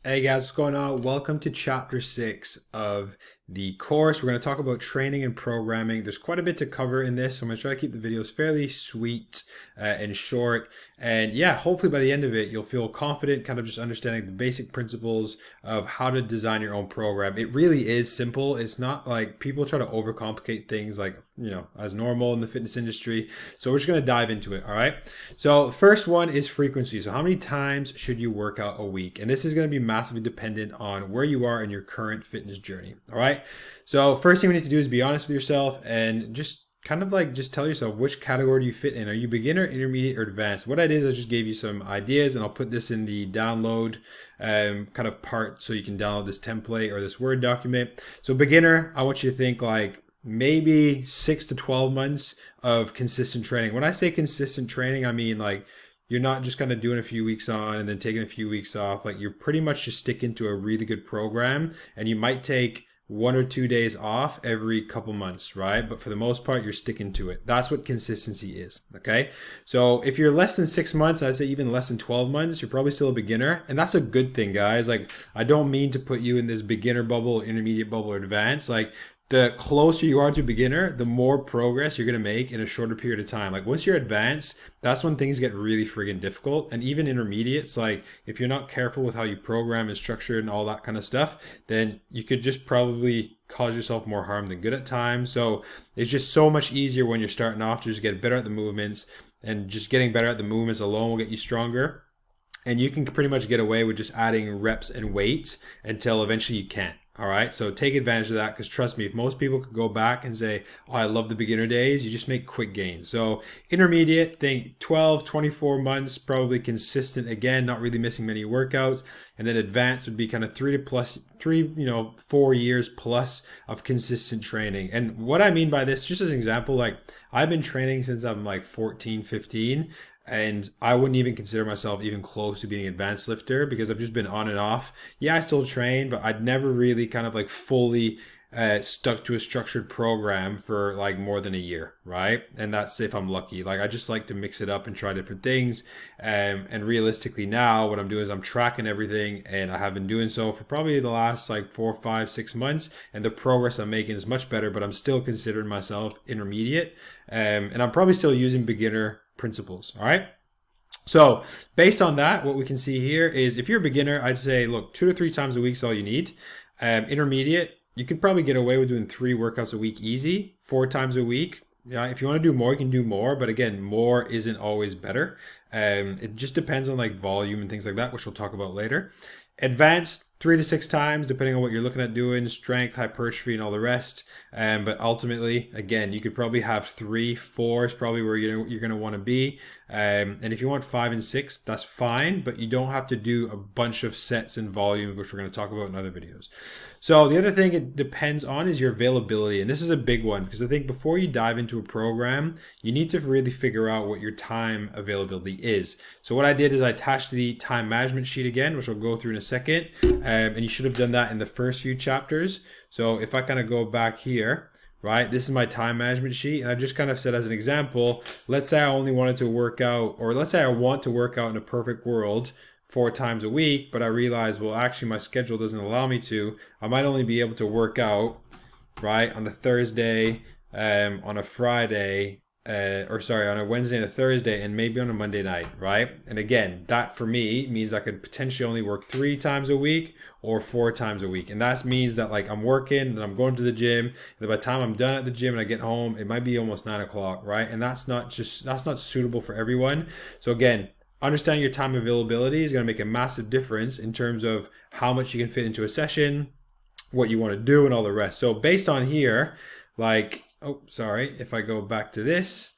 Hey guys, what's going on? Welcome to chapter 6 of the course. We're going to talk about training and programming. There's quite a bit to cover in this, so I'm going to try to keep the videos fairly sweet and short. And yeah, hopefully by the end of it, you'll feel confident kind of just understanding the basic principles of how to design your own program. It really is simple. It's not like people try to overcomplicate things like, as normal in the fitness industry. So we're just going to dive into it, all right? So first one is frequency. So how many times should you work out a week? And this is going to be massively dependent on where you are in your current fitness journey, all right? So first thing we need to do is be honest with yourself and just just tell yourself which category do you fit in. Are you beginner, intermediate, or advanced? What I did is I just gave you some ideas, and I'll put this in the download kind of part so you can download this template or this Word document. So beginner, I want you to think like maybe 6 to 12 months of consistent training. When I say consistent training, I mean like you're not just kind of doing a few weeks on and then taking a few weeks off. Like you're pretty much just sticking to a really good program, and you might take 1 or 2 days off every couple months, right? But for the most part, you're sticking to it. That's what consistency is, okay? So if you're less than 6 months, I'd say even less than 12 months, you're probably still a beginner. And that's a good thing, guys. Like, I don't mean to put you in this beginner bubble, intermediate bubble, or advanced. Like, the closer you are to beginner, the more progress you're going to make in a shorter period of time. Like once you're advanced, that's when things get really friggin' difficult. And even intermediates, like if you're not careful with how you program and structure and all that kind of stuff, then you could just probably cause yourself more harm than good at times. So it's just so much easier when you're starting off to just get better at the movements, and just getting better at the movements alone will get you stronger. And you can pretty much get away with just adding reps and weight until eventually you can't. All right, so take advantage of that, because trust me, if most people could go back and say, oh, I love the beginner days, you just make quick gains. So intermediate, think 12, 24 months, probably consistent again, not really missing many workouts. And then advanced would be kind of 4 years plus of consistent training. And what I mean by this, just as an example, like I've been training since I'm like 14, 15. And I wouldn't even consider myself even close to being an advanced lifter, because I've just been on and off. Yeah, I still train, but I'd never really kind of like fully stuck to a structured program for like more than a year, right? And that's if I'm lucky. Like I just like to mix it up and try different things. And realistically now what I'm doing is I'm tracking everything, and I have been doing so for probably the last like 4, 5, 6 months. And the progress I'm making is much better, but I'm still considering myself intermediate. And I'm probably still using beginner principles. All right. So based on that, what we can see here is if you're a beginner, I'd say, look, 2 to 3 times a week is all you need. Intermediate, you could probably get away with doing 3 workouts a week easy, 4 times a week. Yeah, if you want to do more, you can do more. But again, more isn't always better. It just depends on like volume and things like that, which we'll talk about later. Advanced, 3 to 6 times, depending on what you're looking at doing, strength, hypertrophy, and all the rest. But ultimately, again, you could probably have 3, 4 is probably where you're gonna want to be. And if you want 5 and 6, that's fine, but you don't have to do a bunch of sets and volume, which we're going to talk about in other videos. So the other thing it depends on is your availability. And this is a big one, because I think before you dive into a program, you need to really figure out what your time availability is. So what I did is I attached the time management sheet again, which I'll go through in a second. And you should have done that in the first few chapters. So if I kind of go back here, right, this is my time management sheet, and I just kind of said as an example, let's say I only wanted to work out, or let's say I want to work out in a perfect world 4 times a week, but I realize, well, actually my schedule doesn't allow me to. I might only be able to work out, right, on a Thursday, on a Friday, on a Wednesday and a Thursday, and maybe on a Monday night, right? And again, that for me means I could potentially only work 3 times a week or 4 times a week. And that means that like I'm working and I'm going to the gym, and by the time I'm done at the gym and I get home, it might be almost 9 o'clock, right? And that's not suitable for everyone. So again, understanding your time availability is going to make a massive difference in terms of how much you can fit into a session, what you want to do, and all the rest. So based on here, like, if I go back to this,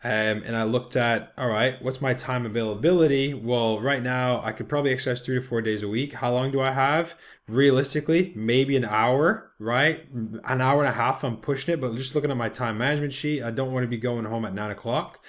and I looked at, all right, what's my time availability? Well, right now I could probably exercise 3 to 4 days a week. How long do I have? Realistically, maybe an hour, right? An hour and a half, I'm pushing it, but just looking at my time management sheet, I don't want to be going home at 9 o'clock.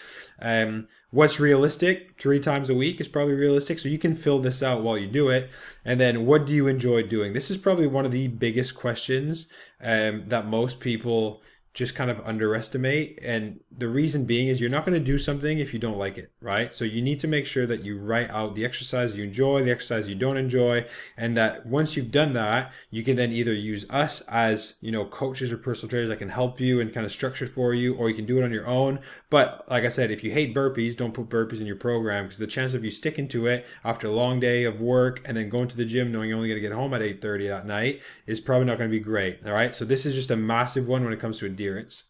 What's realistic? 3 times a week is probably realistic. So you can fill this out while you do it. And then what do you enjoy doing? This is probably one of the biggest questions that most people just kind of underestimate. And the reason being is you're not going to do something if you don't like it, right? So you need to make sure that you write out the exercise you enjoy, the exercise you don't enjoy, and that once you've done that, you can then either use us as, coaches or personal trainers that can help you and kind of structure it for you, or you can do it on your own. But like I said, if you hate burpees, don't put burpees in your program, because the chance of you sticking to it after a long day of work and then going to the gym knowing you're only going to get home at 8:30 at night is probably not going to be great. All right. So this is just a massive one when it comes to adherence.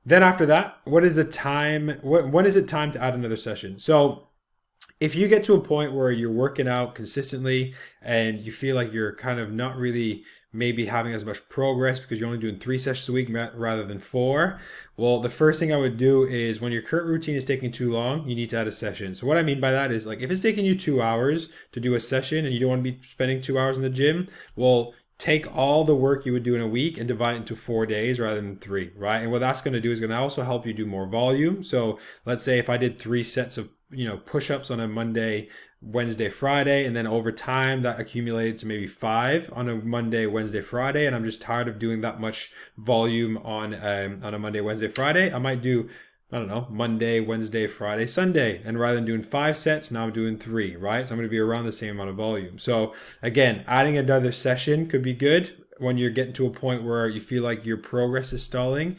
Then after that, what is the time? When is it time to add another session? So if you get to a point where you're working out consistently and you feel like you're kind of not really maybe having as much progress because you're only doing 3 sessions a week rather than 4, well, the first thing I would do is when your current routine is taking too long, you need to add a session. So what I mean by that is, like, if it's taking you 2 hours to do a session and you don't want to be spending 2 hours in the gym, well, take all the work you would do in a week and divide it into 4 days rather than 3, right? And what that's going to do is going to also help you do more volume. So let's say if I did 3 sets of push-ups on a Monday, Wednesday, Friday, and then over time that accumulated to maybe 5 on a Monday, Wednesday, Friday, and I'm just tired of doing that much volume on a Monday, Wednesday, Friday, I might do, I don't know, Monday, Wednesday, Friday, Sunday. And rather than doing 5 sets, now I'm doing 3, right? So I'm going to be around the same amount of volume. So again, adding another session could be good when you're getting to a point where you feel like your progress is stalling,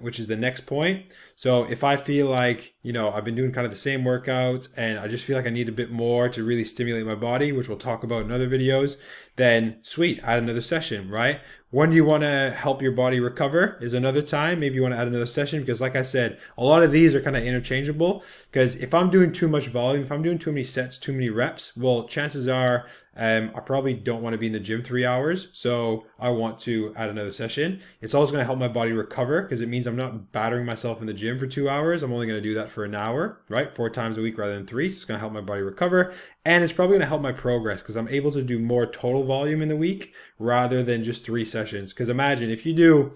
which is the next point. So if I feel like, I've been doing kind of the same workouts and I just feel like I need a bit more to really stimulate my body, which we'll talk about in other videos, then sweet, add another session, right? When you want to help your body recover is another time. Maybe you want to add another session because, like I said, a lot of these are kind of interchangeable, because if I'm doing too much volume, if I'm doing too many sets, too many reps, well, chances are I probably don't want to be in the gym 3 hours. So I want to add another session. It's also going to help my body recover because it means I'm not battering myself in the gym for 2 hours. I'm only going to do that for an hour, right? 4 times a week rather than 3. So it's going to help my body recover. And it's probably going to help my progress because I'm able to do more total volume in the week rather than just 3 sessions. Because imagine if you do,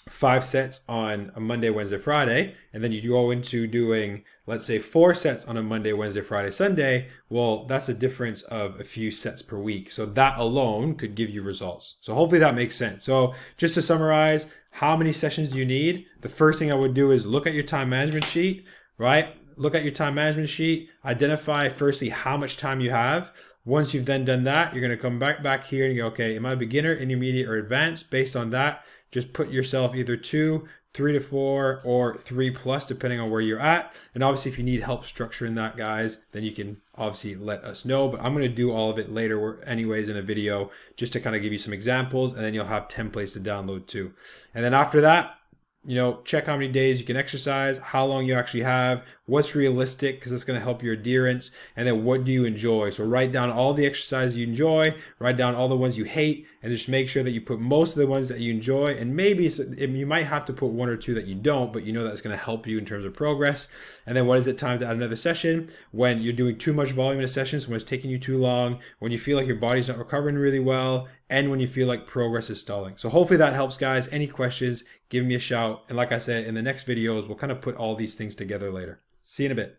5 sets on a Monday, Wednesday, Friday, and then you go into doing, let's say, 4 sets on a Monday, Wednesday, Friday, Sunday, well, that's a difference of a few sets per week. So that alone could give you results. So hopefully that makes sense. So just to summarize, how many sessions do you need? The first thing I would do is look at your time management sheet, right? Look at your time management sheet, identify firstly how much time you have. Once you've then done that, you're going to come back here and go, okay, am I a beginner, intermediate, or advanced? Based on that, just put yourself either 2, 3 to 4, or 3 plus, depending on where you're at. And obviously, if you need help structuring that, guys, then you can obviously let us know. But I'm going to do all of it later anyways in a video, just to kind of give you some examples, and then you'll have templates to download too. And then after that, check how many days you can exercise, how long you actually have, what's realistic, because that's going to help your adherence, and then what do you enjoy. So write down all the exercises you enjoy, write down all the ones you hate, and just make sure that you put most of the ones that you enjoy, and maybe you might have to put 1 or 2 that you don't, but that's going to help you in terms of progress. And then when is it time to add another session? When you're doing too much volume in a session, so when it's taking you too long, when you feel like your body's not recovering really well, and when you feel like progress is stalling. So hopefully that helps, guys. Any questions, give me a shout. And like I said, in the next videos, we'll kind of put all these things together later. See you in a bit.